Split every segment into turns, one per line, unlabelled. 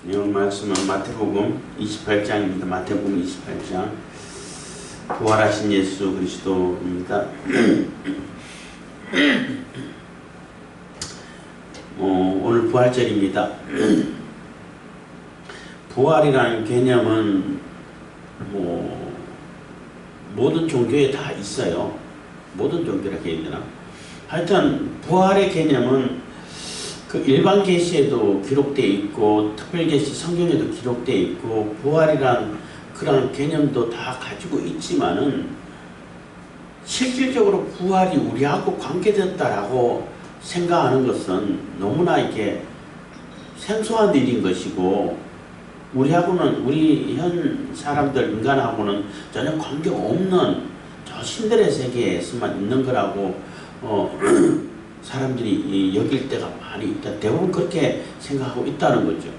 내용 말씀은 마태복음 28장입니다. 마태복음 28장. 부활하신 예수 그리스도입니다. 오늘 부활절입니다. 부활이라는 개념은 모든 종교에 다 있어요. 모든 종교라고 해야 되나? 하여튼 부활의 개념은 그 일반 계시에도 기록되어 있고 특별 계시 성경에도 기록되어 있고 부활이란 그런 개념도 다 가지고 있지만은 실질적으로 부활이 우리하고 관계됐다라고 생각하는 것은 너무나 이게 생소한 일인 것이고 우리하고는 우리 현 사람들 인간하고는 전혀 관계없는 저 신들의 세계에서만 있는 거라고 사람들이 여길 때가 많이 있다. 대부분 그렇게 생각하고 있다는 거죠.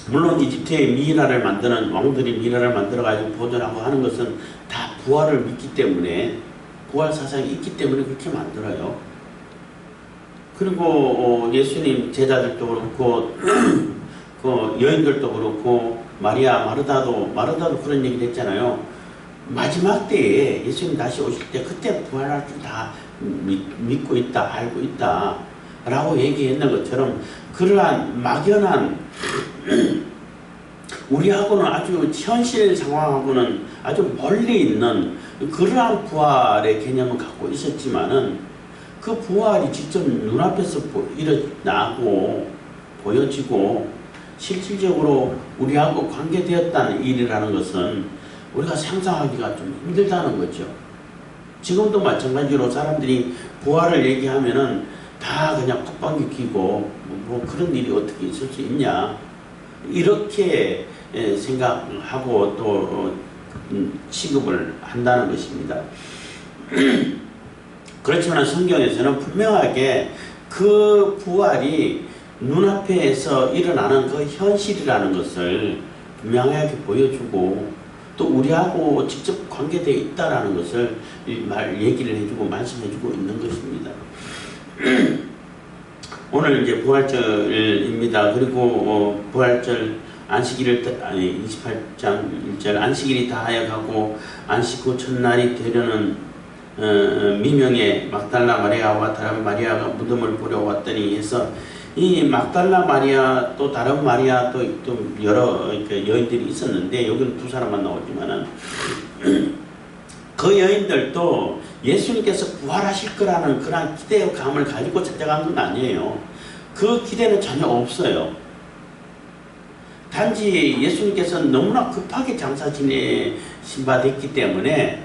물론 이집트의 미이라를 만드는 왕들이 미이라를 만들어가지고 보존하고 하는 것은 다 부활을 믿기 때문에 부활 사상이 있기 때문에 그렇게 만들어요. 그리고 예수님 제자들도 그렇고 그 여인들도 그렇고 마르다도 그런 얘기를 했잖아요. 마지막 때에 예수님 다시 오실 때 그때 부활할 줄 다 믿고 있다, 알고 있다 라고 얘기했는 것처럼 그러한 막연한 우리하고는 아주 현실 상황하고는 아주 멀리 있는 그러한 부활의 개념을 갖고 있었지만은 그 부활이 직접 눈앞에서 일어나고 보여지고 실질적으로 우리하고 관계되었다는 일이라는 것은 우리가 상상하기가 좀 힘들다는 거죠. 지금도 마찬가지로 사람들이 부활을 얘기하면은 다 그냥 콧방귀 뀌고 뭐 그런 일이 어떻게 있을 수 있냐 이렇게 생각하고 또 취급을 한다는 것입니다. 그렇지만 성경에서는 분명하게 그 부활이 눈앞에서 일어나는 그 현실이라는 것을 분명하게 보여주고 또 우리하고 직접 관계되어 있다라는 것을 얘기를 해주고 말씀해주고 있는 것입니다. 오늘 이제 부활절입니다. 그리고 부활절 안식일을 28장 1절 안식일이 다하여 가고 안식 후 첫날이 되려는 미명의 막달라 마리아와 다른 마리아가 무덤을 보러 왔더니 해서 이 막달라 마리아 또 다른 마리아 또 여러 여인들이 있었는데 여기는 두 사람만 나오지만은 그 여인들도 예수님께서 부활하실 거라는 그런 기대감을 가지고 찾아간 건 아니에요. 그 기대는 전혀 없어요. 단지 예수님께서 너무나 급하게 장사 지내신 바 됐기 때문에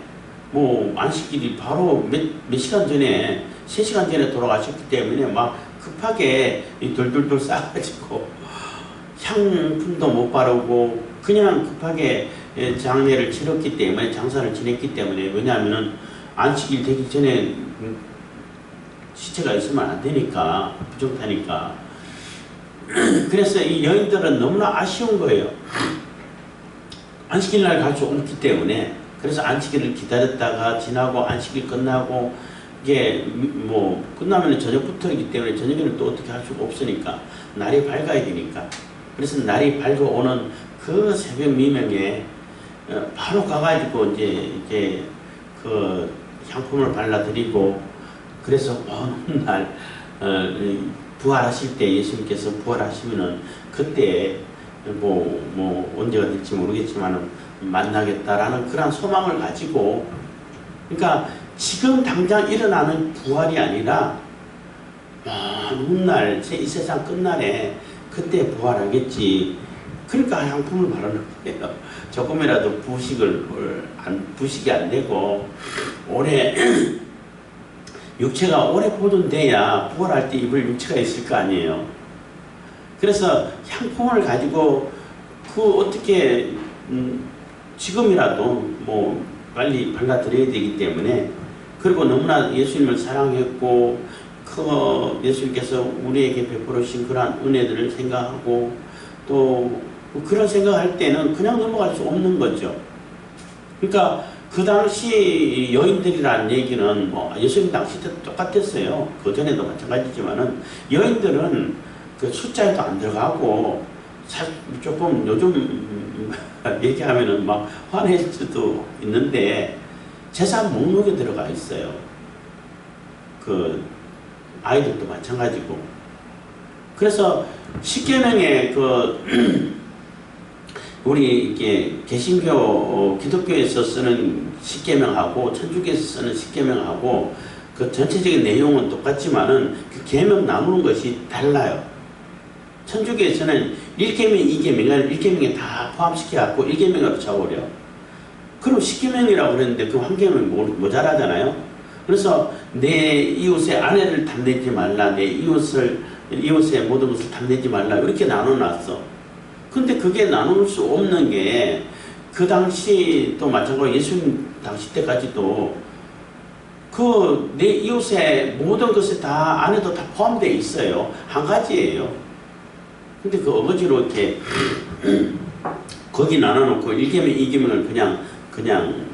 뭐 안식일이 바로 몇 시간 전에 3시간 전에 돌아가셨기 때문에 막 급하게 돌돌돌 싸가지고 향품도 못 바르고 그냥 급하게 장례를 치렀기 때문에 장사를 지냈기 때문에 왜냐하면은 안식일 되기 전에 시체가 있으면 안 되니까 부정타니까 그래서 이 여인들은 너무나 아쉬운 거예요. 안식일 날 갈 수 없기 때문에 그래서 안식일을 기다렸다가 지나고 안식일 끝나고 이게 뭐 끝나면 저녁부터이기 때문에 저녁에는 또 어떻게 할 수가 없으니까 날이 밝아야 되니까 그래서 날이 밝아오는 그 새벽 미명에 바로 가가지고 이제 이렇게 그 향품을 발라드리고 그래서 어느 날 부활하실 때 예수님께서 부활하시면은 그때 뭐 언제가 될지 모르겠지만 만나겠다라는 그런 소망을 가지고 그러니까 지금 당장 일어나는 부활이 아니라 훗날 이 세상 끝날에 그때 부활하겠지. 그러니까 향품을 바르는 거예요. 조금이라도 부식이 안 되고 오래 육체가 오래 보존돼야 부활할 때 입을 육체가 있을 거 아니에요. 그래서 향품을 가지고 어떻게 지금이라도 뭐 빨리 발라드려야 되기 때문에 그리고 너무나 예수님을 사랑했고 예수님께서 우리에게 베풀어 주신 그러한 은혜들을 생각하고 또 그런 생각할 때는 그냥 넘어갈 수 없는 거죠. 그러니까 그 당시 여인들이라는 얘기는 뭐 예수님 당시 때도 똑같았어요. 그 전에도 마찬가지지만은 여인들은 그 숫자에도 안 들어가고 조금 요즘 얘기하면은 막 화낼 수도 있는데 재산 목록에 들어가 있어요. 그 아이들도 마찬가지고. 그래서 십계명에 그 우리 이게 개신교 기독교에서 쓰는 십계명하고 천주교에서 쓰는 십계명하고 그 전체적인 내용은 똑같지만은 그 계명 나누는 것이 달라요. 천주교에서는 1계명, 2계명, 1계명에 다 포함시켜 갖고 1계명으로 잡아버려. 그럼 10계명이라고 그랬는데 그 한 계명이 모자라잖아요. 그래서 내 이웃의 아내를 탐내지 말라, 내 이웃의 모든 것을 탐내지 말라, 이렇게 나눠놨어. 근데 그게 나눌 수 없는 게 그 당시 또 마찬가지로 예수님 당시 때까지도 그 내 이웃의 모든 것에 다 안에도 다 포함되어 있어요. 한 가지예요. 근데 그 어거지로 이렇게 거기 나눠놓고 1계명, 2계명을 그냥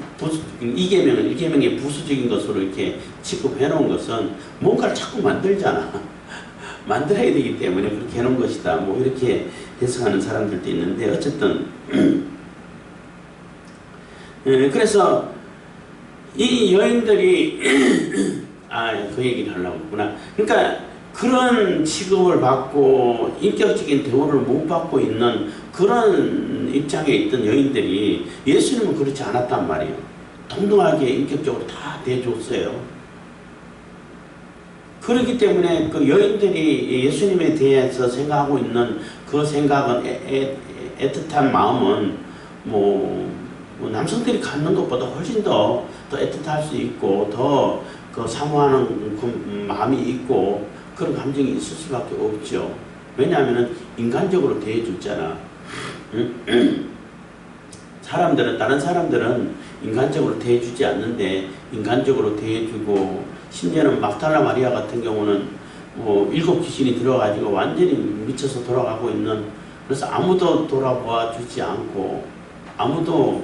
2계명은 1계명의 부수적인 것으로 이렇게 취급해 놓은 것은 뭔가를 자꾸 만들잖아. 만들어야 되기 때문에 그렇게 해놓은 것이다. 뭐 이렇게 해석하는 사람들도 있는데 어쨌든 그래서 이 여인들이 그 얘기를 하려고 했구나. 그러니까 그런 취급을 받고 인격적인 대우를 못 받고 있는 그런 입장에 있던 여인들이 예수님은 그렇지 않았단 말이에요. 동등하게 인격적으로 다 대해줬어요. 그렇기 때문에 그 여인들이 예수님에 대해서 생각하고 있는 그 생각은 애틋한 마음은 뭐 남성들이 갖는 것보다 훨씬 더 애틋할 수 있고 더 그 사모하는 그 마음이 있고 그런 감정이 있을 수밖에 없죠. 왜냐하면 인간적으로 대해줬잖아. 다른 사람들은 인간적으로 대해주지 않는데 인간적으로 대해주고, 심지어는 막달라 마리아 같은 경우는 뭐 7 귀신이 들어가지고 완전히 미쳐서 돌아가고 있는, 그래서 아무도 돌아봐 주지 않고 아무도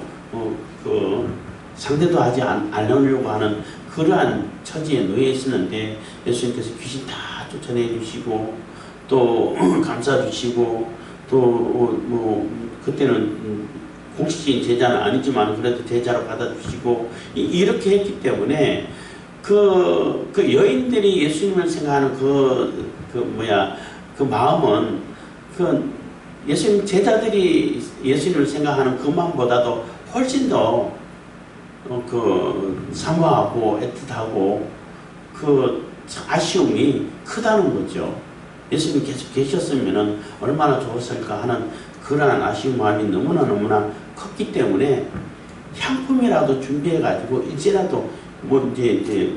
그 상대도 하지 않으려고 하는 그러한 처지에 놓여 있었는데 예수님께서 귀신 다 쫓아내 주시고 또 감싸 주시고 또 뭐 그때는 공식적인 제자는 아니지만 그래도 제자로 받아주시고 이렇게 했기 때문에 그 여인들이 예수님을 생각하는 그 마음은 그 예수님 제자들이 예수님을 생각하는 그 마음보다도 훨씬 더 사모하고 애틋하고 그 아쉬움이 크다는 거죠. 예수님이 계속 계셨으면 얼마나 좋았을까 하는 그러한 아쉬운 마음이 너무나 컸기 때문에 향품이라도 준비해가지고 일제라도 이제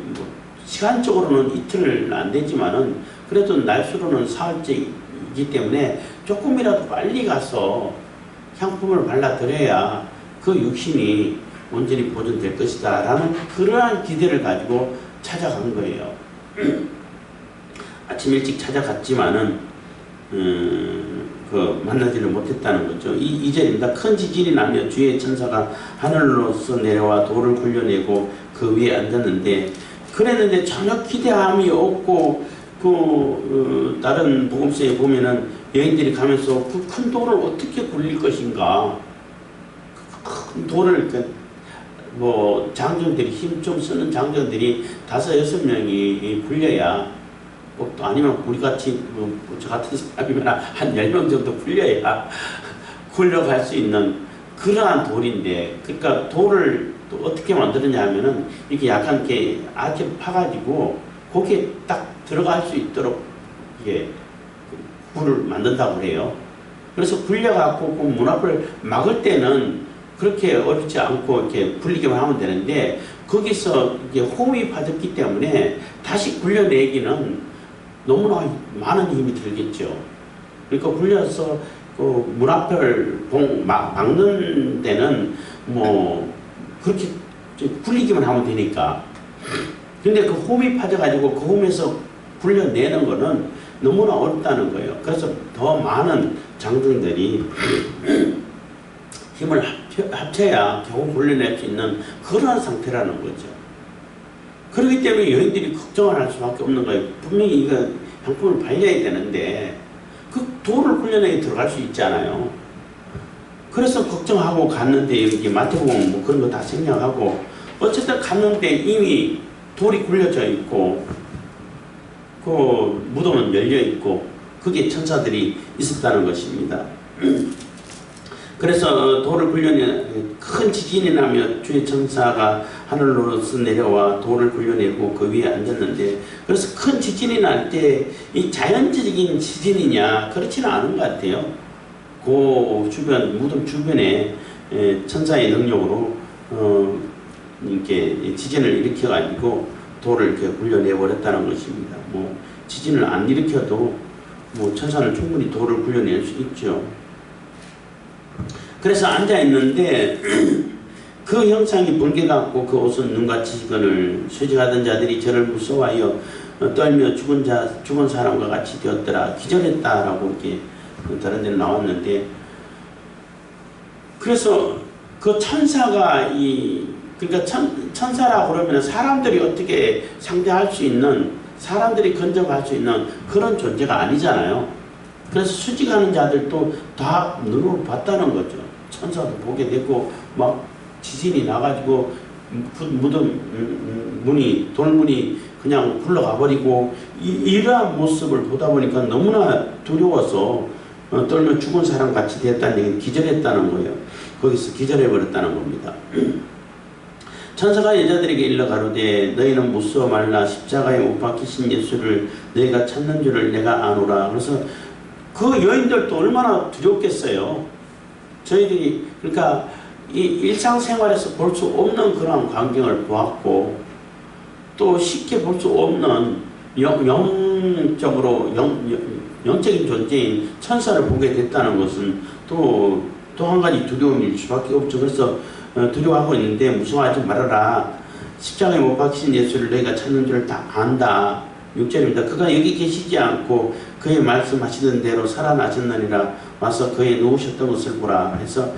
시간적으로는 이틀 안 되지만은 그래도 날수로는 사흘째이기 때문에 조금이라도 빨리 가서 향품을 발라드려야 그 육신이 온전히 보존될 것이다 라는 그러한 기대를 가지고 찾아간 거예요. 아침 일찍 찾아갔지만은 만나지를 못했다는 거죠. 2절입니다. 큰 지진이 나며 주의 천사가 하늘로서 내려와 돌을 굴려내고 그 위에 앉았는데, 그랬는데 전혀 기대함이 없고 다른 복음서에 보면은 여인들이 가면서 그 큰 돌을 어떻게 굴릴 것인가, 큰 돌을 장정들이 힘 좀 쓰는 장정들이 5-6명이 굴려야, 또 아니면 우리같이 저 같은 사람이면 한 10명 정도 굴려야 굴려갈 수 있는 그러한 돌인데, 그러니까 돌을 또 어떻게 만드느냐 하면은 이렇게 약간 이렇게 아게 파가지고 거기에 딱 들어갈 수 있도록 이게 굴을 만든다고 그래요. 그래서 굴려갖고 그 문 앞을 막을 때는 그렇게 어렵지 않고 이렇게 굴리기만 하면 되는데, 거기서 이게 호흡이 빠졌기 때문에 다시 굴려내기는 너무나 많은 힘이 들겠죠. 그러니까 굴려서 그 문 앞을 막는 데는 뭐 그렇게 굴리기만 하면 되니까. 근데 그 홈이 빠져가지고 그 홈에서 굴려내는 거는 너무나 어렵다는 거예요. 그래서 더 많은 장정들이 힘을 합쳐야 겨우 굴려낼 수 있는 그러한 상태라는 거죠. 그렇기 때문에 여인들이 걱정을 할 수밖에 없는 거예요. 분명히 이거 향품을 발려야 되는데 돌을 훈련에 들어갈 수 있잖아요. 그래서 걱정하고 갔는데 이렇게 마태복음 뭐 그런 거 다 생략하고 어쨌든 갔는데 이미 돌이 굴려져 있고 그 무덤은 열려 있고 그게 천사들이 있었다는 것입니다. 그래서 돌을 굴려내 큰 지진이 나며 주의 천사가 하늘로서 내려와 돌을 굴려내고 그 위에 앉았는데 그래서 큰 지진이 날 때 이 자연적인 지진이냐 그렇지는 않은 것 같아요. 그 주변 무덤 주변에 천사의 능력으로 이렇게 지진을 일으켜 가지고 돌을 이렇게 굴려내 버렸다는 것입니다. 뭐 지진을 안 일으켜도 뭐 천사는 충분히 돌을 굴려낼 수 있죠. 그래서 앉아 있는데 그 형상이 붉게 같고 그 옷은 눈같이 시건을 수직하던 자들이 저를 무서워하여 떨며 죽은 사람과 같이 되었더라. 기절했다라고 이렇게 다른 데는 나왔는데 그래서 그 천사가 그러니까 천사라고 그러면 사람들이 어떻게 상대할 수 있는 사람들이 건져갈 수 있는 그런 존재가 아니잖아요. 그래서 수직하는 자들도 다 눈으로 봤다는 거죠. 천사도 보게 됐고 막 지진이 나가지고 무덤 돌문이 그냥 굴러가 버리고 이러한 모습을 보다 보니까 너무나 두려워서 떨며 죽은 사람 같이 됐다는 얘기는 기절했다는 거예요. 거기서 기절해 버렸다는 겁니다. 천사가 여자들에게 일러 가로되 너희는 무서워 말라. 십자가에 못 박히신 예수를 너희가 찾는 줄을 내가 아노라. 그래서 그 여인들도 얼마나 두렵겠어요. 저희들이 그러니까 이 일상생활에서 볼 수 없는 그런 광경을 보았고 또 쉽게 볼 수 없는 영적인 존재인 천사를 보게 됐다는 것은 또 한 가지 두려움일 수밖에 없죠. 그래서 두려워하고 있는데 무서워하지 말아라. 십자가에 못 박히신 예수를 너희가 찾는 줄 다 안다. 6절입니다. 그가 여기 계시지 않고 그의 말씀하시던 대로 살아나셨느니라. 와서 그의 누우셨던 것을 보라. 해서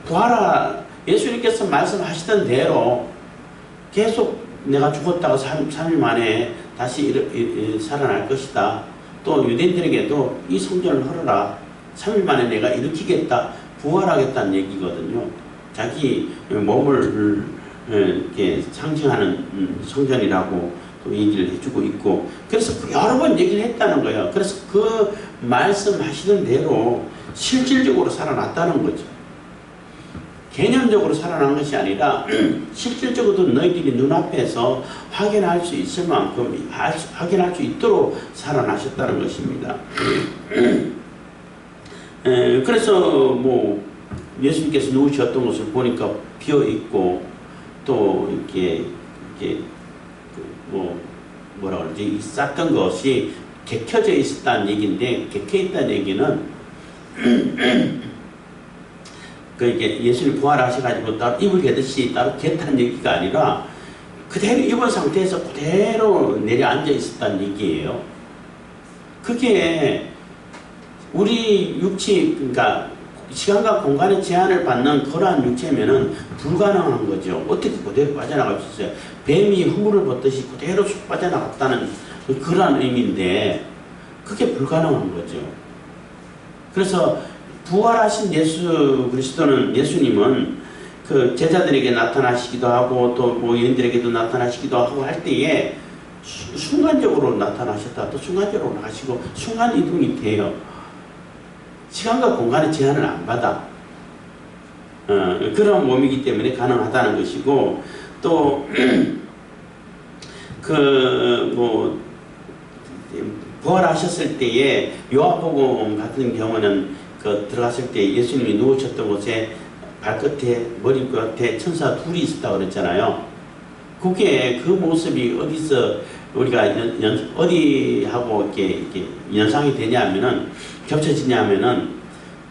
부활하 예수님께서 말씀하시던 대로 계속 내가 죽었다가 3일 만에 다시 살아날 것이다. 또 유대인들에게도 이 성전을 헐어라. 3일 만에 내가 일으키겠다. 부활하겠다는 얘기거든요. 자기 몸을 이렇게 상징하는 성전이라고 또 얘기를 해주고 있고 그래서 여러 번 얘기를 했다는 거예요. 그래서 그 말씀하시는 대로 실질적으로 살아났다는 거죠. 개념적으로 살아난 것이 아니라 실질적으로도 너희들이 눈앞에서 확인할 수 있을 만큼 확인할 수 있도록 살아나셨다는 것입니다. 그래서 뭐 예수님께서 누우셨던 것을 보니까 비어 있고 또 이렇게 뭐라 그러지 쌌던 것이 개켜져 있었다는 얘기인데 개켜 있다는 얘기는 이게 예수님 부활하셔가지고 따로 입을 개듯이 따로 겠다는 얘기가 아니라 그대로 입은 상태에서 그대로 내려앉아 있었다는 얘기예요. 그게 우리 육체 그러니까 시간과 공간의 제한을 받는 그러한 육체면은 불가능한 거죠. 어떻게 그대로 빠져나갈 수 있어요? 뱀이 허물을 벗듯이 그대로 쑥 빠져나갔다는 그러한 의미인데 그게 불가능한 거죠. 그래서 부활하신 예수 그리스도는 예수님은 그 제자들에게 나타나시기도 하고 또 뭐 여인들에게도 나타나시기도 하고 할 때에 순간적으로 나타나셨다 또 순간적으로 나가시고 순간 이동이 돼요. 시간과 공간의 제한을 안 받아. 그런 몸이기 때문에 가능하다는 것이고 또 부활하셨을 때에 요한복음 같은 경우는 들어갔을 때 예수님이 누우셨던 곳에 발끝에 머리끝에 천사 둘이 있었다고 그랬잖아요. 그게 그 모습이 어디서 우리가 어디하고 이렇게 연상이 되냐면은 겹쳐지냐면은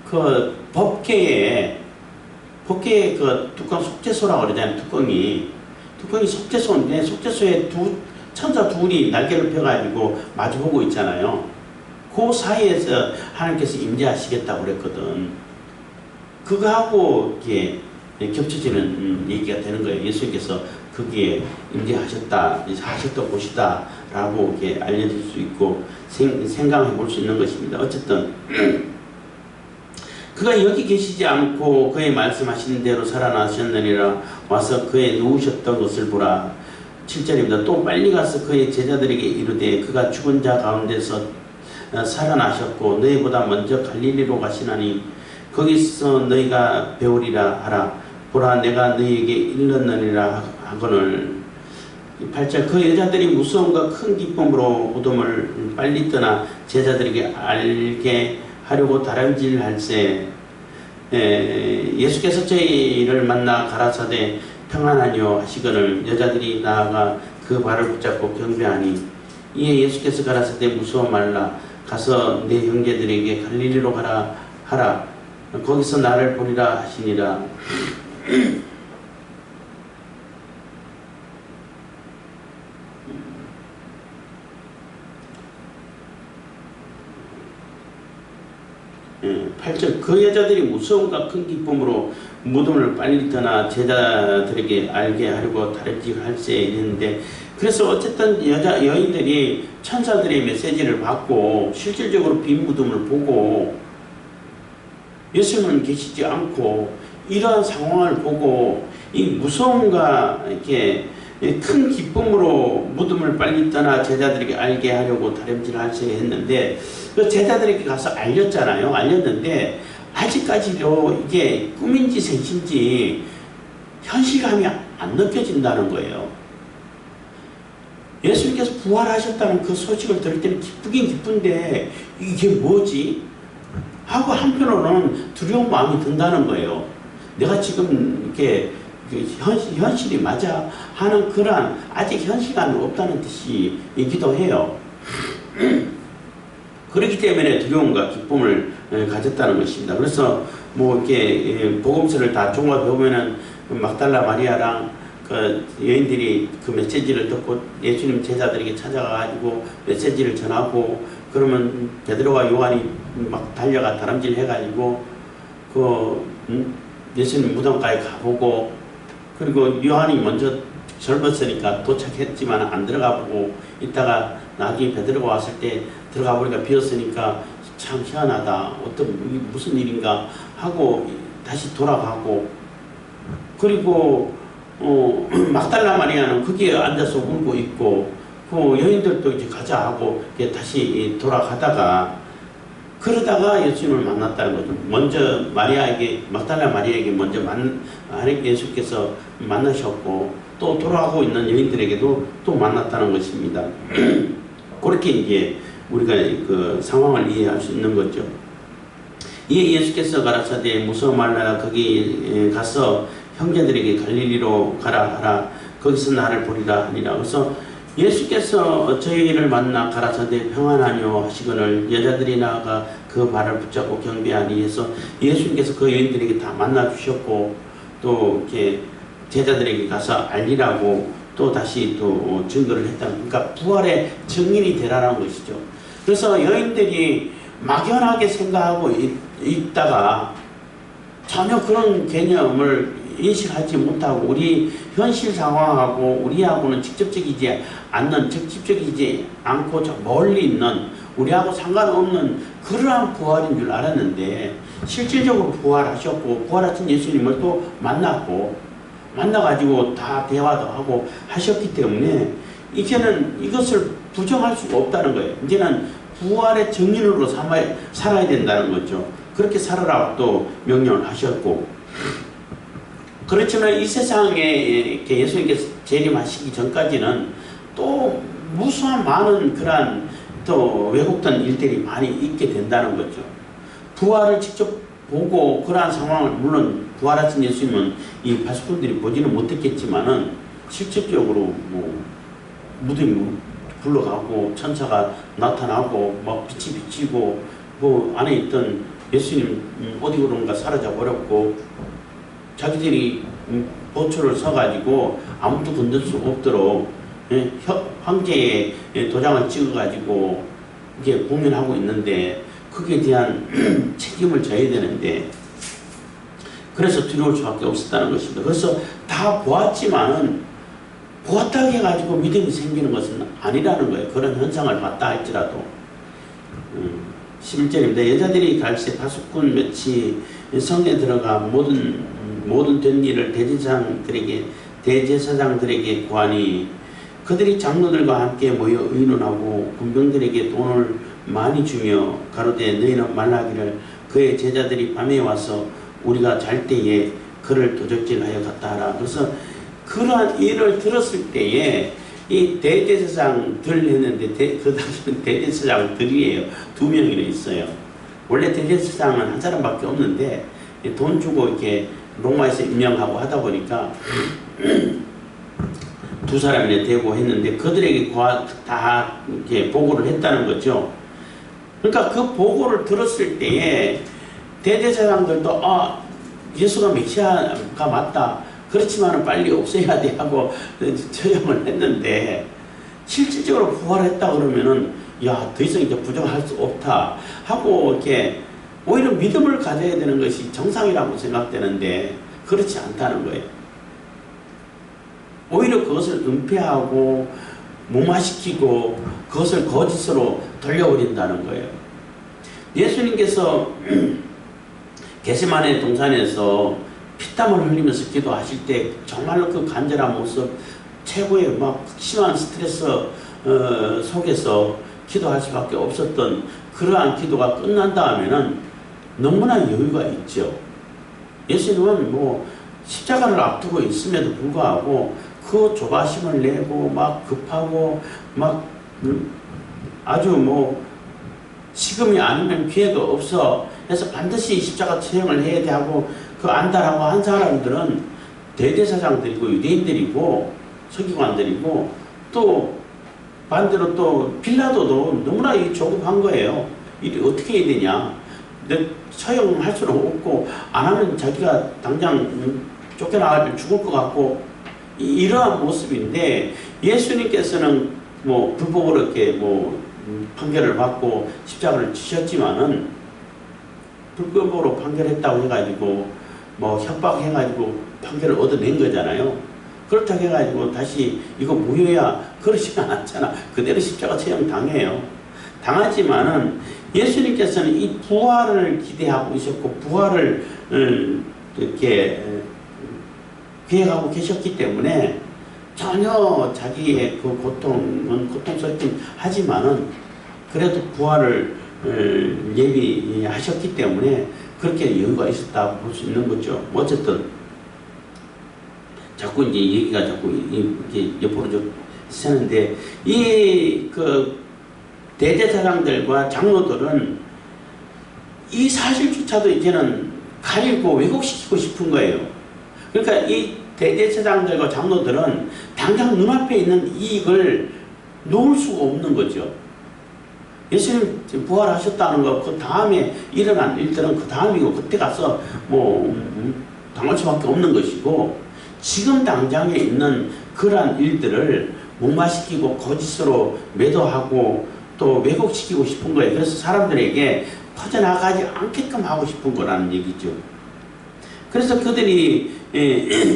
그 법궤의 그 뚜껑 속죄소라고 그러잖아요. 뚜껑이 속죄소인데 속죄소에 천사 둘이 날개를 펴가지고 마주보고 있잖아요. 그 사이에서 하나님께서 임재하시겠다고 그랬거든. 그거하고 이렇게 겹쳐지는 얘기가 되는 거예요. 예수님께서 거기에 임재하셨던 곳이다 라고 이렇게 알려질 수 있고 생각해 볼 수 있는 것입니다. 어쨌든 그가 여기 계시지 않고 그의 말씀하시는 대로 살아나셨느니라. 와서 그의 누우셨던 것을 보라. 7절입니다. 또 빨리 가서 그의 제자들에게 이르되 그가 죽은 자 가운데서 살아나셨고 너희보다 먼저 갈릴리로 가시나니 거기서 너희가 배우리라 하라. 보라 내가 너희에게 일렀느니라 하거늘. 8절 그 여자들이 무서움과 큰 기쁨으로 무덤을 빨리 떠나 제자들에게 알게 하려고 다름질할세. 예수께서 저희를 만나 가라사대 평안하니요 하시거늘. 여자들이 나아가 그 발을 붙잡고 경배하니 이에 예수께서 가라사대 무서워 말라. 가서 내 형제들에게 갈릴리로 가라 하라. 거기서 나를 보리라 하시니라. 예, 8절 그 여자들이 무서움과 큰 기쁨으로 무덤을 빨리 떠나 제자들에게 알게 하려고 다름질할세 이랬는데, 그래서 어쨌든 여인들이 천사들의 메시지를 받고 실질적으로 빈 무덤을 보고 예수님은 계시지 않고 이러한 상황을 보고 이 무서움과 이렇게 큰 기쁨으로 무덤을 빨리 떠나 제자들에게 알게 하려고 다름질할세 했는데, 그 제자들에게 가서 알렸잖아요. 알렸는데 아직까지도 이게 꿈인지 생신지 현실감이 안 느껴진다는 거예요. 예수님께서 부활하셨다는 그 소식을 들을 때는 기쁘긴 기쁜데 이게 뭐지? 하고 한편으로는 두려운 마음이 든다는 거예요. 내가 지금 이렇게 현실이 맞아 하는 그런 아직 현실감이 없다는 뜻이기도 해요. 그렇기 때문에 두려움과 기쁨을 가졌다는 것입니다. 그래서 뭐 이렇게 복음서를 다 종합해 보면은 막달라 마리아랑 그 여인들이 그 메시지를 듣고 예수님 제자들에게 찾아가가지고 메시지를 전하고, 그러면 베드로와 요한이 막 달려가 다람질 해가지고 그 예수님 무덤까지 가보고, 그리고 요한이 먼저 젊었으니까 도착했지만 안 들어가 보고 있다가 나중에 베드로가 왔을 때 들어가 보니까 비었으니까 참 희한하다, 무슨 일인가 하고 다시 돌아가고, 그리고 막달라 마리아는 거기에 앉아서 울고 있고, 그 여인들도 이제 가자 하고 다시 돌아가다가, 그러다가 예수님을 만났다는 거죠. 먼저 막달라 마리아에게 먼저 예수께서 만나셨고, 또 돌아가고 있는 여인들에게도 또 만났다는 것입니다. 그렇게 이제 우리가 그 상황을 이해할 수 있는 거죠. 이에 예수께서 가라사대 무서워 말라. 거기 가서 형제들에게 갈릴리로 가라 하라. 거기서 나를 보리라 하니라. 그래서 예수께서 저희를 만나 가라사대 평안하뇨 하시거늘. 여자들이 나아가 그 발을 붙잡고 경배하니 해서 예수님께서 그 여인들에게 다 만나 주셨고, 또 이렇게 제자들에게 가서 알리라고 또 다시 또 증거를 했다. 그러니까 부활의 증인이 되라는 것이죠. 그래서 여인들이 막연하게 생각하고 있다가 전혀 그런 개념을 인식하지 못하고 우리 현실 상황하고 우리하고는 직접적이지 않고 저 멀리 있는, 우리하고 상관없는 그러한 부활인 줄 알았는데, 실질적으로 부활하셨고 부활하신 예수님을 또 만나가지고 다 대화도 하고 하셨기 때문에 이제는 이것을 부정할 수가 없다는 거예요. 이제는 부활의 증인으로 살아야 된다는 거죠. 그렇게 살아라고 또 명령을 하셨고, 그렇지만 이 세상에 예수님께서 재림하시기 전까지는 또 무수한 많은 그러한 또 왜곡된 일들이 많이 있게 된다는 거죠. 부활을 직접 보고 그러한 상황을, 물론 부활하신 예수님은 이 바스꾼들이 보지는 못했겠지만은 실질적으로 뭐 무덤이 굴러가고 천사가 나타나고 막 빛이 비치고 뭐 안에 있던 예수님 어디 그런가 사라져 버렸고, 자기들이 보초를 서가지고 아무도 건들 수 없도록 황제의 도장을 찍어가지고 이게 공연하고 있는데, 그에 대한 책임을 져야 되는데, 그래서 두려울 수밖에 없었다는 것입니다. 그래서 다 보았지만은 보았다고 해가지고 믿음이 생기는 것은 아니라는 거예요. 그런 현상을 봤다 할지라도. 11절입니다. 여자들이 갈새 파수꾼 몇이 성에 들어가 모든 된 일을 대제사장들에게 구하니 그들이 장로들과 함께 모여 의논하고 군병들에게 돈을 많이 주며 가로되 너희는 말하기를 그의 제자들이 밤에 와서 우리가 잘 때에 그를 도적질하여 갔다 하라. 그래서 그러한 일을 들었을 때에 이 대제사장들 했는데 그 당시는 대제사장들이에요. 2명이나 있어요. 원래 대제사장은 한 사람밖에 없는데 돈 주고 이렇게 로마에서 임명하고 하다 보니까 2사람이나 되고 했는데 그들에게 다 이렇게 보고를 했다는 거죠. 그러니까 그 보고를 들었을 때에 대제사장들도 예수가 메시아가 맞다. 그렇지만 빨리 없애야 돼 하고 처형을 했는데 실질적으로 부활했다 그러면은 더 이상 이제 부정할 수 없다 하고 이렇게 오히려 믿음을 가져야 되는 것이 정상이라고 생각되는데 그렇지 않다는 거예요. 오히려 그것을 은폐하고 무마시키고 그것을 거짓으로 돌려버린다는 거예요. 예수님께서 겟세마네 동산에서 피땀을 흘리면서 기도하실 때 정말로 그 간절한 모습, 최고의 막 심한 스트레스 속에서 기도할 수밖에 없었던 그러한 기도가 끝난다 하면은 너무나 여유가 있죠. 예수님은 십자가를 앞두고 있음에도 불구하고 그 조바심을 내고 막 급하고 막 아주 지금이 아니면 기회가 없어 해서 반드시 십자가 처형을 해야 돼 하고 그 안다라고 한 사람들은 대제사장들이고 유대인들이고 서기관들이고 또 반대로 또 빌라도도 너무나 조급한 거예요. 이게 어떻게 해야 되냐. 처형할 수는 없고 안 하면 자기가 당장 쫓겨나가지고 죽을 것 같고 이러한 모습인데 예수님께서는 불법으로 이렇게 판결을 받고 십자가를 치셨지만은 불법으로 판결했다고 해가지고 협박해가지고 판결을 얻어낸 거잖아요. 그렇다고 해가지고 다시 이거 무효야 그러지는 않잖아. 그대로 십자가 처형 당해요. 당하지만은 예수님께서는 이 부활을 기대하고 있었고 부활을 이렇게 계획하고 계셨기 때문에 전혀 자기의 그 고통은 고통스럽긴 하지만은 그래도 부활을 예비하셨기 때문에 그렇게 여유가 있었다고 볼 수 있는 거죠. 어쨌든 자꾸 이제 얘기가 자꾸 이렇게 옆으로 좀 새는데 이 대제사장들과 장로들은 이 사실조차도 이제는 가리고 왜곡시키고 싶은 거예요. 그러니까 이 대제사장들과 장로들은 당장 눈앞에 있는 이익을 놓을 수가 없는 거죠. 예수님 부활하셨다는 거, 그 다음에 일어난 일들은 그 다음이고, 그때 가서 당할 수밖에 없는 것이고, 지금 당장에 있는 그러한 일들을 무마시키고 거짓으로 매도하고 또 왜곡시키고 싶은 거예요. 그래서 사람들에게 퍼져나가지 않게끔 하고 싶은 거라는 얘기죠. 그래서 그들이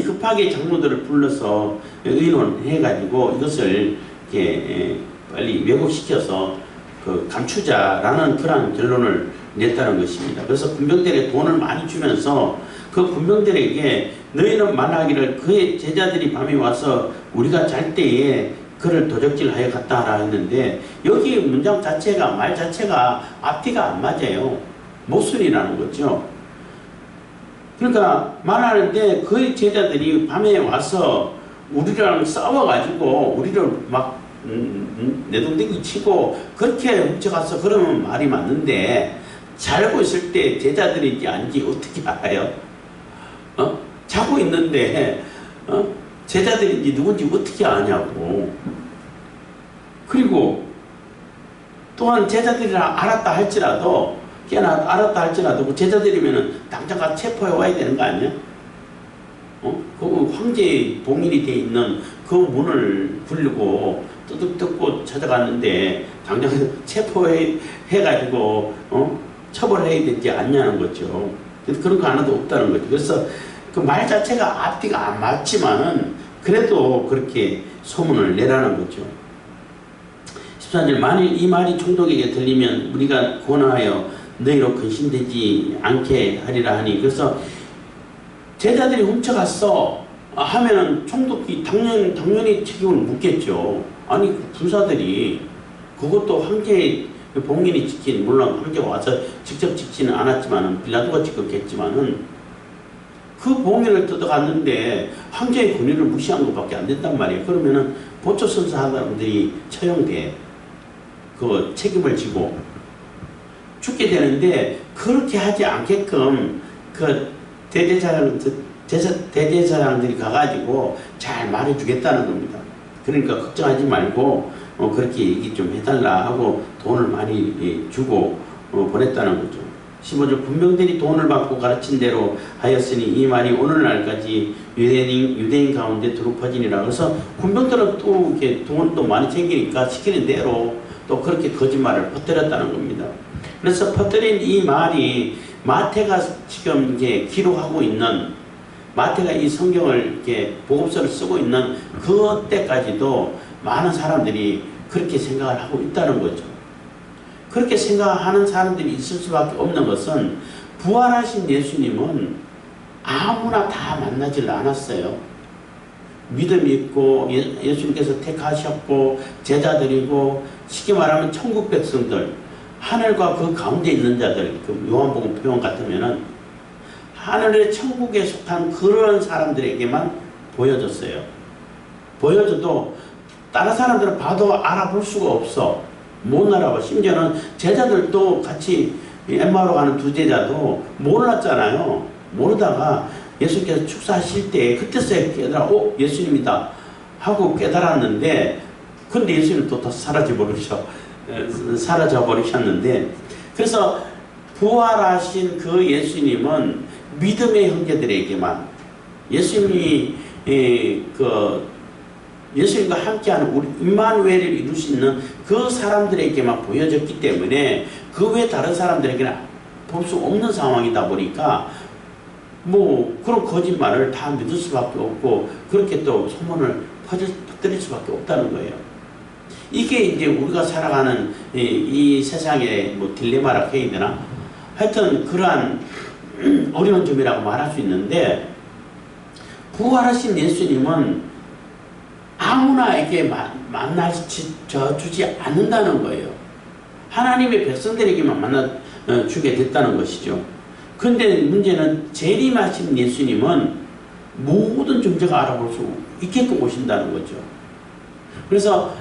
급하게 장로들을 불러서 의논해가지고 이것을 이렇게 빨리 왜곡시켜서 감추자라는 그런 결론을 냈다는 것입니다. 그래서 군병들에게 돈을 많이 주면서 그 군병들에게 너희는 말하기를 그의 제자들이 밤에 와서 우리가 잘 때에 그를 도적질하여 갔다 하라 했는데 여기 문장 자체가 말 자체가 앞뒤가 안 맞아요. 모순이라는 거죠. 그러니까 말하는데 그의 제자들이 밤에 와서 우리랑 싸워가지고 우리를 막 내동댕이 치고 그렇게 훔쳐가서 그러면 말이 맞는데 자고 있을 때 제자들인지 아닌지 어떻게 알아요? 자고 있는데 제자들인지 누군지 어떻게 아냐고. 그리고 또한 제자들이라 알았다 할지라도 꽤나 알았다 할지라도 그 제자들이면은 당장 가서 체포해 와야 되는 거 아니야? 그 황제의 봉인이 돼 있는 그 문을 굴리고 뚜둑 뜯고 찾아갔는데 당장 체포해가지고 처벌해야 되지 않냐는 거죠. 그런 거 하나도 없다는 거죠. 그래서 그 말 자체가 앞뒤가 안 맞지만은 그래도 그렇게 소문을 내라는 거죠. 14절 만일 이 말이 총독에게 들리면 우리가 권하여 너희로 근신되지 않게 하리라 하니 그래서 제자들이 훔쳐갔어 하면은 총독이 당연히 책임을 묻겠죠. 아니 군사들이 그것도 황제의 봉인이 지킨 물론 황제가 와서 직접 지키는 않았지만은 빌라도가 지켰겠지만은 그 봉인을 뜯어갔는데 황제의 권위를 무시한 것밖에 안 된단 말이에요. 그러면은 보초 선사한 사람들이 처형돼 그 책임을 지고 죽게 되는데 그렇게 하지 않게끔 그 대제사장들이 가가지고 잘 말해주겠다는 겁니다. 그러니까 걱정하지 말고 그렇게 얘기 좀 해달라 하고 돈을 많이 주고 보냈다는 거죠. 15절 군병들이 돈을 받고 가르친 대로 하였으니 이 말이 오늘날까지 유대인 가운데 두루 퍼지니라. 그래서 군병들은 또 이렇게 돈도 많이 챙기니까 시키는 대로 또 그렇게 거짓말을 퍼뜨렸다는 겁니다. 그래서 퍼뜨린 이 말이 마태가 지금 이제 기록하고 있는 마태가 이 성경을 이렇게 복음서를 쓰고 있는 그때까지도 많은 사람들이 그렇게 생각을 하고 있다는 거죠. 그렇게 생각하는 사람들이 있을 수밖에 없는 것은 부활하신 예수님은 아무나 다 만나질 않았어요. 믿음이 있고 예수님께서 택하셨고 제자들이고 쉽게 말하면 천국 백성들 하늘과 그 가운데 있는 자들 그 요한복음 표현 같으면은 하늘의 천국에 속한 그런 사람들에게만 보여졌어요. 보여져도 다른 사람들은 봐도 알아볼 수가 없어. 못 알아봐. 심지어는 제자들도 같이 엠마오로 가는 두 제자도 몰랐잖아요. 모르다가 예수님께서 축사하실 때 그때서야 깨달아 예수님이다 하고 깨달았는데 근데 예수님 또 사라져 버리셨는데 그래서 부활하신 그 예수님은 믿음의 형제들에게만 예수님과 함께하는 우리 임마누엘을 이룰 수 있는 그 사람들에게만 보여졌기 때문에 그 외 다른 사람들에게는 볼 수 없는 상황이다 보니까 그런 거짓말을 다 믿을 수밖에 없고 그렇게 또 소문을 퍼뜨릴 수밖에 없다는 거예요. 이게 이제 우리가 살아가는 이 세상의 딜레마라고 해야 되나? 하여튼 그러한 어려운 점이라고 말할 수 있는데 부활하신 예수님은 아무나에게 만나주지 않는다는 거예요. 하나님의 백성들에게만 주게 됐다는 것이죠. 그런데 문제는 재림하신 예수님은 모든 존재가 알아볼 수 있게끔 오신다는 거죠. 그래서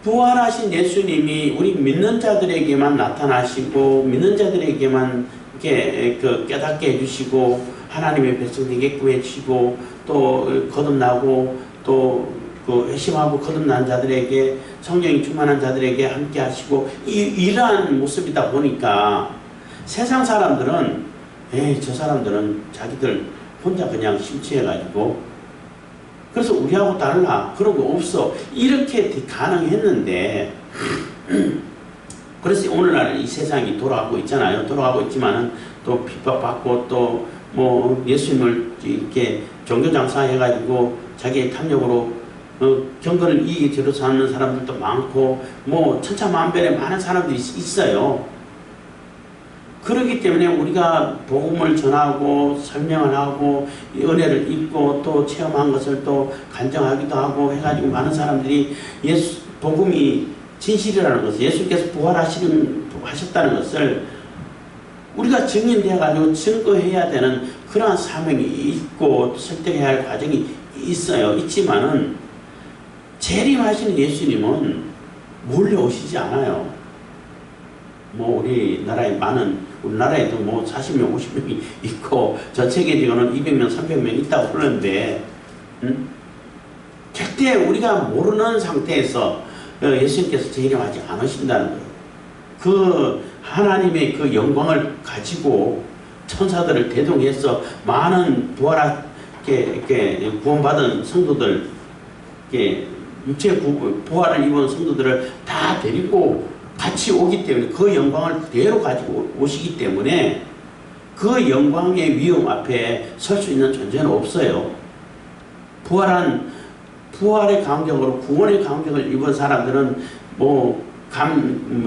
부활하신 예수님이 우리 믿는 자들에게만 나타나시고 믿는 자들에게만 이렇게 깨닫게 해주시고 하나님의 백성에게 구해주시고 또 거듭나고 또 회심하고 거듭난 자들에게 성령이 충만한 자들에게 함께 하시고 이러한 모습이다 보니까 세상 사람들은 저 사람들은 자기들 혼자 그냥 심취해가지고 그래서 우리하고 달라 그런 거 없어 이렇게 가능했는데 그래서 오늘날 이 세상이 돌아가고 있잖아요. 돌아가고 있지만은 또 핍박받고 또 예수님을 이렇게 종교장사 해가지고 자기의 탐욕으로 경건을 이익에 들어서 하는 사람들도 많고 천차만별의 많은 사람들이 있어요. 그렇기 때문에 우리가 복음을 전하고 설명을 하고 은혜를 입고 또 체험한 것을 또 간증하기도 하고 해가지고 많은 사람들이 복음이 진실이라는 것을 예수께서 부활하셨다는 것을 우리가 증인되어가지고 증거해야 되는 그러한 사명이 있고 설득해야 할 과정이 있지만은 재림하시는 예수님은 몰래 오시지 않아요. 우리나라에도 40명, 50명이 있고 전 세계적으로는 200명, 300명 있다고 그러는데 절대 우리가 모르는 상태에서 예수님께서 재림하지 않으신다는 거예요. 그 하나님의 그 영광을 가지고 천사들을 대동해서 많은 구원받은 성도들, 육체 부활을 입은 성도들을 다 데리고 같이 오기 때문에 그 영광을 그대로 가지고 오시기 때문에 그 영광의 위험 앞에 설 수 있는 존재는 없어요. 부활한 부활의 감격으로 구원의 감격을 입은 사람들은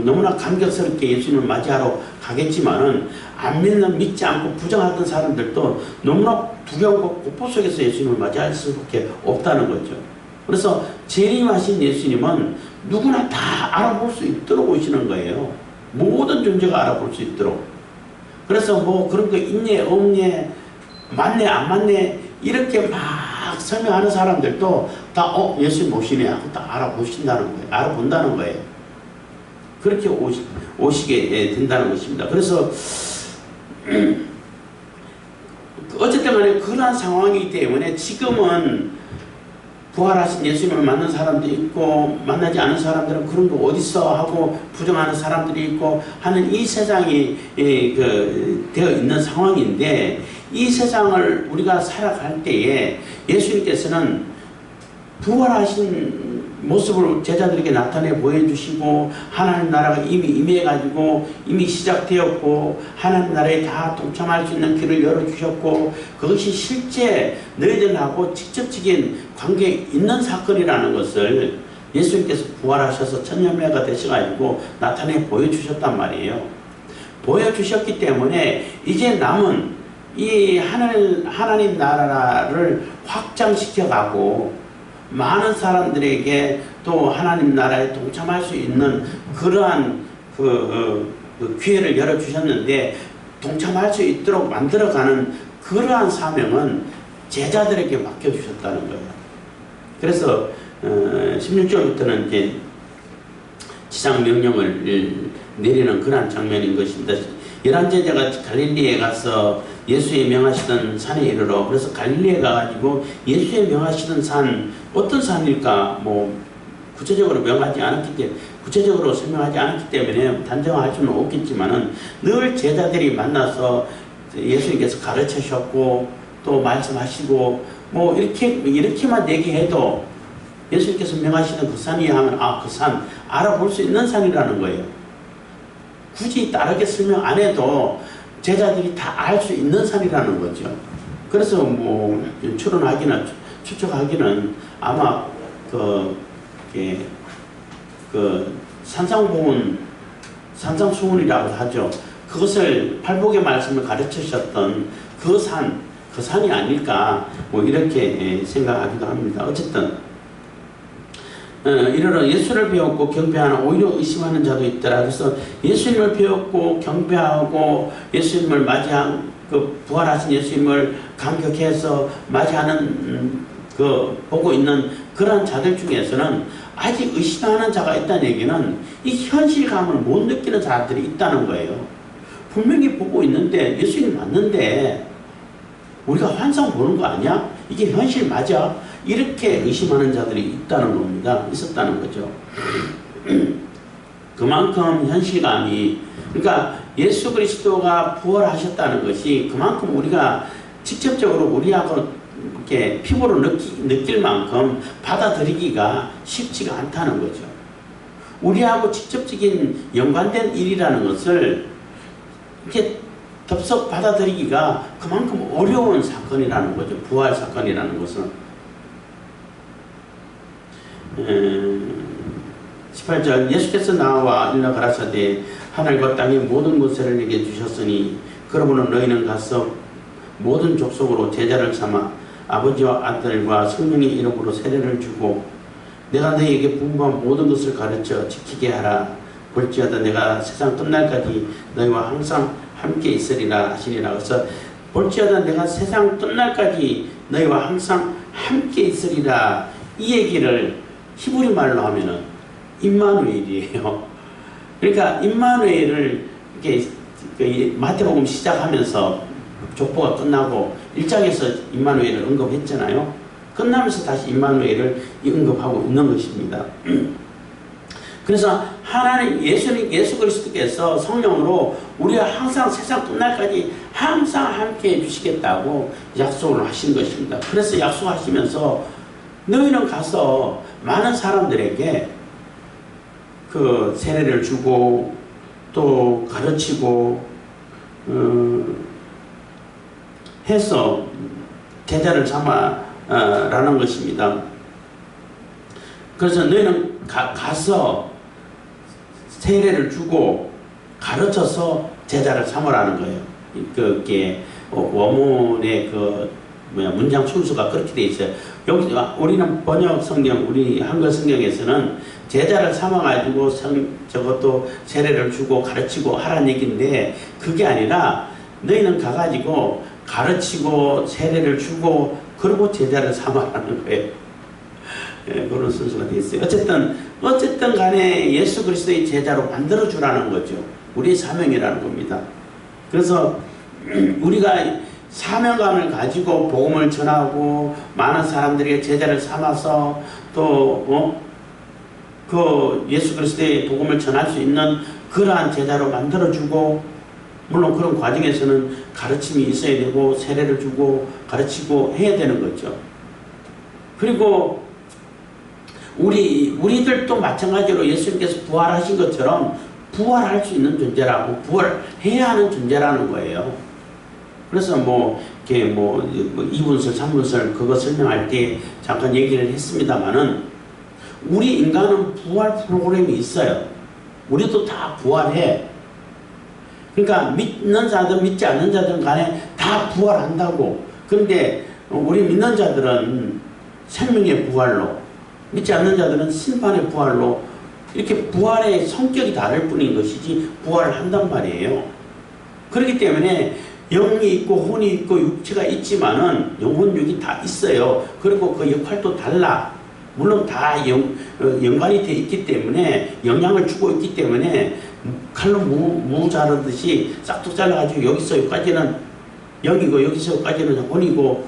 너무나 감격스럽게 예수님을 맞이하러 가겠지만은 안 믿지 않고 부정하던 사람들도 너무나 두려움과 공포 속에서 예수님을 맞이할 수밖에 없다는 거죠. 그래서 재림하신 예수님은 누구나 다 알아볼 수 있도록 오시는 거예요. 모든 존재가 알아볼 수 있도록. 그래서 그런 거 있네 없네 맞네 안 맞네 이렇게 막 설명하는 사람들도 다 예수님 오시네 하고 다 알아보신다는 거예요. 알아본다는 거예요. 그렇게 오시게 된다는 것입니다. 그래서 어쨌든 간에 그러한 상황이기 때문에 지금은 부활하신 예수님을 만난 사람도 있고 만나지 않은 사람들은 그런 거 어딨어 하고 부정하는 사람들이 있고 하는 이 세상이 되어 있는 상황인데, 이 세상을 우리가 살아갈 때에 예수님께서는 부활하신 모습을 제자들에게 나타내 보여주시고 하나님 나라가 이미 임해가지고 이미 시작되었고 하나님 나라에 다 동참할 수 있는 길을 열어주셨고 그것이 실제 너희들하고 직접적인 관계에 있는 사건이라는 것을 예수님께서 부활하셔서 천년매가 되셔가지고 나타내 보여주셨단 말이에요. 보여주셨기 때문에 이제 남은 이 하나님 나라를 확장시켜가고 많은 사람들에게 또 하나님 나라에 동참할 수 있는 그러한 기회를 열어주셨는데, 동참할 수 있도록 만들어가는 그러한 사명은 제자들에게 맡겨주셨다는 거예요. 그래서 16절부터는 이제 지상명령을 내리는 그러한 장면인 것입니다. 11제자가 갈릴리에 가서 예수의 명하시던 산에 이르러, 그래서 갈릴리에 가가지고 예수의 명하시던 산, 어떤 산일까 구체적으로 명하지 않았기 때문에, 구체적으로 설명하지 않았기 때문에 단정할 수는 없겠지만은 늘 제자들이 만나서 예수님께서 가르치셨고 또 말씀하시고 이렇게만 얘기해도 예수님께서 명하시는 그 산이야 하면 그 산 알아볼 수 있는 산이라는 거예요. 굳이 다르게 설명 안 해도 제자들이 다 알 수 있는 산이라는 거죠. 그래서 추측하기는 아마 산상수훈이라고 하죠. 그것을 팔복의 말씀을 가르치셨던 그 산이 아닐까 이렇게 생각하기도 합니다. 어쨌든 이르러 예수를 배웠고 경배하는 오히려 의심하는 자도 있더라. 그래서 예수님을 배웠고 경배하고 예수님을 맞이한 부활하신 예수님을 감격해서 맞이하는 보고 있는 그런 자들 중에서는 아직 의심하는 자가 있다는 얘기는 이 현실감을 못 느끼는 자들이 있다는 거예요. 분명히 보고 있는데 예수님 맞는데 우리가 환상 보는 거 아니야? 이게 현실 맞아? 이렇게 의심하는 자들이 있다는 겁니다. 있었다는 거죠. 그만큼 현실감이, 그러니까 예수 그리스도가 부활하셨다는 것이 그만큼 우리가 직접적으로 우리하고 이렇게 피부로 느낄 만큼 받아들이기가 쉽지가 않다는 거죠. 우리하고 직접적인 연관된 일이라는 것을 이렇게 덥석 받아들이기가 그만큼 어려운 사건이라는 거죠. 부활 사건이라는 것은. 18절 예수께서 나와 일러 가라사대 하늘과 땅의 모든 것을 내게 주셨으니 그러므로 너희는 가서 모든 족속으로 제자를 삼아 아버지와 아들과 성령의 이름으로 세례를 주고 내가 너희에게 분부한 모든 것을 가르쳐 지키게 하라. 볼지어다 내가 세상 끝날까지 너희와 항상 함께 있으리라 하시니라. 그래서 볼지어다 내가 세상 끝날까지 너희와 항상 함께 있으리라, 이 얘기를 히브리 말로 하면은 임마누엘이에요. 그러니까 임마누엘을 이렇게 마태복음 시작하면서 족보가 끝나고 1장에서 임마누엘을 언급했잖아요. 끝나면서 다시 임마누엘을 언급하고 있는 것입니다. 그래서 하나님 예수 그리스도께서 성령으로 우리가 항상 세상 끝날까지 항상 함께 해주시겠다고 약속을 하신 것입니다. 그래서 약속하시면서 너희는 가서 많은 사람들에게 세례를 주고 또 가르치고 해서 제자를 삼아라는 것입니다. 그래서 너희는 가서 세례를 주고 가르쳐서 제자를 삼으라는 거예요. 그게 원문의 문장 순서가 그렇게 돼 있어요. 여기 우리는 번역 성경, 우리 한글 성경에서는 제자를 삼아가지고 저것도 세례를 주고 가르치고 하라는 얘기인데, 그게 아니라 너희는 가가지고 가르치고 세례를 주고 그리고 제자를 삼아라는 거예요. 예, 그런 순서가 되어 있어요. 어쨌든 간에 예수 그리스도의 제자로 만들어 주라는 거죠. 우리의 사명이라는 겁니다. 그래서 우리가 사명감을 가지고 복음을 전하고 많은 사람들에게 제자를 삼아서 또 그 예수 그리스도의 복음을 전할 수 있는 그러한 제자로 만들어주고, 물론 그런 과정에서는 가르침이 있어야 되고 세례를 주고 가르치고 해야 되는 거죠. 그리고 우리들도 마찬가지로 예수님께서 부활하신 것처럼 부활할 수 있는 존재라고, 부활해야 하는 존재라는 거예요. 그래서 이렇게 2분설, 3분설 그거 설명할 때 잠깐 얘기를 했습니다만은, 우리 인간은 부활 프로그램이 있어요. 우리도 다 부활해. 그러니까 믿는 자든 믿지 않는 자든 간에 다 부활한다고. 그런데 우리 믿는 자들은 생명의 부활로, 믿지 않는 자들은 심판의 부활로, 이렇게 부활의 성격이 다를 뿐인 것이지 부활을 한단 말이에요. 그렇기 때문에 영이 있고 혼이 있고 육체가 있지만은 영혼 육이 다 있어요. 그리고 그 역할도 달라. 물론 다 연관이 되어 있기 때문에, 영향을 주고 있기 때문에, 칼로 무 자르듯이 싹둑 잘라가지고 여기서 여기까지는 영이고 여기서 여기까지는 혼이고,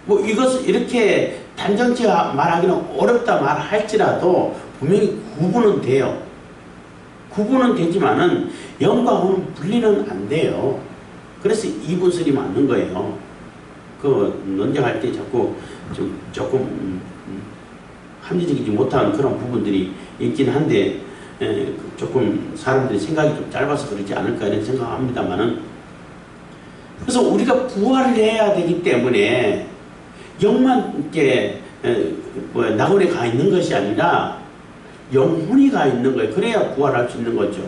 이것을 이렇게 단정지 말하기는 어렵다 말할지라도 분명히 구분은 돼요. 구분은 되지만은 영과 혼은 분리는 안 돼요. 그래서 이분설이 맞는 거예요. 논쟁할 때 자꾸 조금 합리적이지 못한 그런 부분들이 있긴 한데, 조금 사람들이 생각이 좀 짧아서 그러지 않을까 이런 생각합니다만은, 그래서 우리가 부활을 해야 되기 때문에 영만 이렇게 낙원에 가 있는 것이 아니라 영혼이 가 있는 거예요. 그래야 부활할 수 있는 거죠.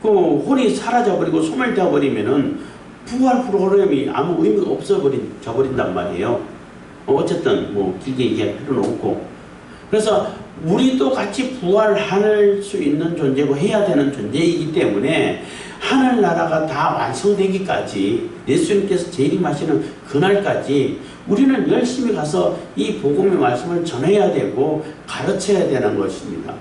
그 혼이 사라져버리고 소멸되어버리면은 부활 프로그램이 아무 의미가 없어져버린단 말이에요. 어쨌든 길게 얘기할 필요는 없고, 그래서 우리도 같이 부활할 수 있는 존재고 해야 되는 존재이기 때문에 하늘나라가 다 완성되기까지, 예수님께서 재림하시는 그날까지 우리는 열심히 가서 이 복음의 말씀을 전해야 되고 가르쳐야 되는 것입니다.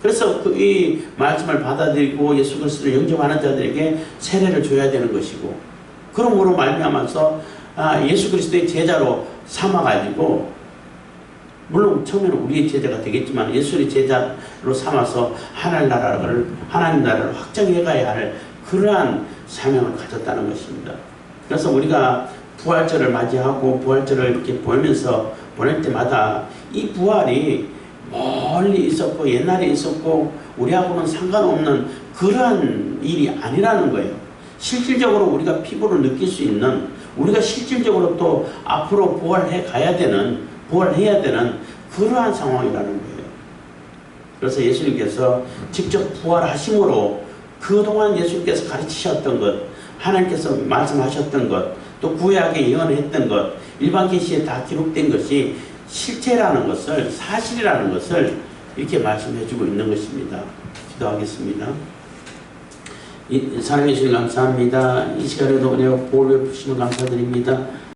그래서 이 말씀을 받아들이고 예수 그리스도를 영접하는 자들에게 세례를 줘야 되는 것이고, 그러므로 말미암아서 예수 그리스도의 제자로 삼아가지고, 물론 처음에는 우리의 제자가 되겠지만 예수의 제자로 삼아서 하나님 나라를 확장해 가야 할 그러한 사명을 가졌다는 것입니다. 그래서 우리가 부활절을 맞이하고 부활절을 이렇게 보낼 때마다 이 부활이 멀리 있었고 옛날에 있었고 우리하고는 상관없는 그러한 일이 아니라는 거예요. 실질적으로 우리가 피부로 느낄 수 있는, 우리가 실질적으로 또 앞으로 부활해야 되는 그러한 상황이라는 거예요. 그래서 예수님께서 직접 부활하심으로 그동안 예수님께서 가르치셨던 것, 하나님께서 말씀하셨던 것, 또 구약에 예언했던 것, 일반 계시에 다 기록된 것이 실체라는 것을, 사실이라는 것을 이렇게 말씀해 주고 있는 것입니다. 기도하겠습니다. 사랑해 주시니 감사합니다. 이 시간에도 은혜와 복을 베푸시면 감사드립니다.